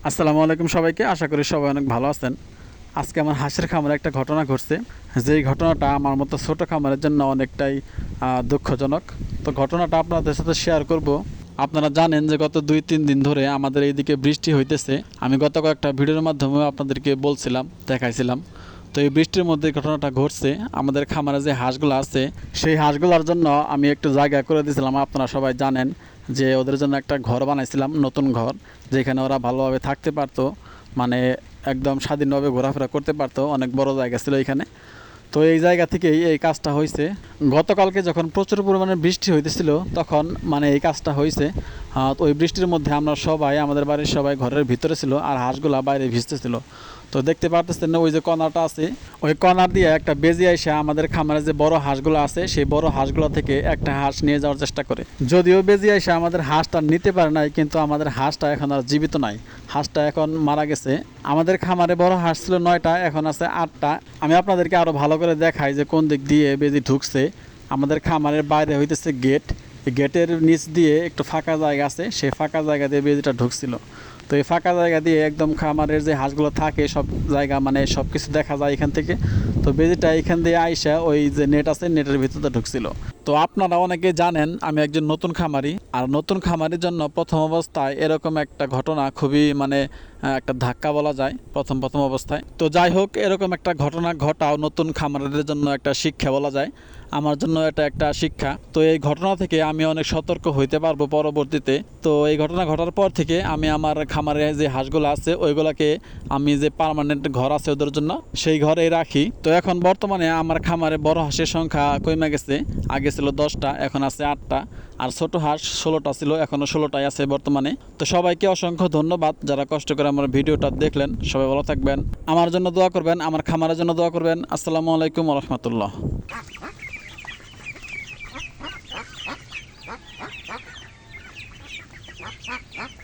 আসসালামু আলাইকুম সবাইকে। আশা করি সবাই অনেক ভালো আছেন। আজকে আমার হাঁসের খামারে একটা ঘটনা ঘটছে, যেই ঘটনাটা আমার মতো ছোট খামারের জন্য অনেকটাই দুঃখজনক। তো ঘটনাটা আপনাদের সাথে শেয়ার করব। আপনারা জানেন যে গত 2-3 দিন ধরে আমাদের এইদিকে বৃষ্টি হইতেছে। আমি গত কয়েকটা ভিডিওর মাধ্যমে আপনাদেরকে বলছিলাম, দেখাইছিলাম। তো এই বৃষ্টির মধ্যে ঘটনাটা ঘটছে। আমাদের খামারে যে হাঁসগুলো আছে, সেই হাঁসগুলোর জন্য আমি একটু জায়গা করে দিয়েছিলাম। আপনারা সবাই জানেন যে ওদের জন্য একটা ঘর বানাইছিলাম, নতুন ঘর, যেখানে ওরা ভালোভাবে থাকতে পারতো, মানে একদম স্বাধীনভাবে ঘোরাফেরা করতে পারতো। অনেক বড় জায়গা ছিল এখানে। তো এই জায়গা থেকেই এই কাজটা হয়েছে। গতকালকে যখন প্রচুর পরিমাণে বৃষ্টি হইতেছিল, তখন মানে এই কাজটা হয়েছে। তো ওই বৃষ্টির মধ্যে আমরা সবাই, আমাদের বাড়ির সবাই ঘরের ভিতরে ছিল, আর হাঁসগুলা বাইরে ভিজতেছিল। তো দেখতে পারতেছেন না, ওই যে কণাটা আছে, ওই কণার দিয়ে একটা বেজি এসে আমাদের খামারে যে বড় হাঁসগুলো আছে, সেই বড় হাঁসগুলো থেকে একটা হাঁস নিয়ে যাওয়ার চেষ্টা করে। যদিও বেজি এসে আমাদের হাঁসটা নিতে পারে নাই, কিন্তু আমাদের হাঁসটা এখন আর জীবিত নাই। হাঁসটা এখন মারা গেছে। আমাদের খামারে বড় হাঁস ছিল 9টা, এখন আছে 8টা। আমি আপনাদেরকে আরও ভালো করে দেখাই যে কোন দিক দিয়ে বেজি ঢুকছে। আমাদের খামারের বাইরে হইতেছে গেট। এই গেটের নিচ দিয়ে একটু ফাঁকা জায়গা আছে, সেই ফাঁকা জায়গা দিয়ে বেজিটা ঢুকছিল। তো এই ফাঁকা জায়গা দিয়ে একদম খামারের যে হাঁসগুলো থাকে সব জায়গা, মানে সব কিছু দেখা যায় এখান থেকে। তো বেজিটা এখান দিয়ে আইসা ওই যে নেট আছে, নেটের ভিতরে ঢুকছিল। তো আপনারা অনেকে জানেন আমি একজন নতুন খামারি, আর নতুন খামারির জন্য প্রথম অবস্থায় এরকম একটা ঘটনা খুবই মানে একটা ধাক্কা বলা যায় প্রথম প্রথম অবস্থায়। তো যাই হোক, এরকম একটা ঘটনা ঘটাও নতুন খামারিদের জন্য একটা শিক্ষা বলা যায়। আমার জন্য এটা একটা শিক্ষা। তো এই ঘটনা থেকে আমি অনেক সতর্ক হইতে পারবো পরবর্তীতে। তো এই ঘটনা ঘটার পর থেকে আমি আমার খামারে যে হাঁসগুলো আছে ওইগুলোকে আমি যে পার্মানেন্ট ঘর আছে ওদের জন্য, সেই ঘরেই রাখি। তো এখন বর্তমানে আমার খামারে বড় হাঁসের সংখ্যা কমে গেছে। আগে ছিল 10টা, এখন আছে 8টা। আর ছোট হাঁস 16টা ছিল, এখনও 16টাই আছে বর্তমানে। তো সবাইকে অসংখ্য ধন্যবাদ যারা কষ্ট করে আমার ভিডিওটা দেখলেন। সবাই ভালো থাকবেন, আমার জন্য দোয়া করবেন, আমার খামারের জন্য দোয়া করবেন। আসসালামু আলাইকুম ওয়া রাহমাতুল্লাহ। Ha ha ha ha!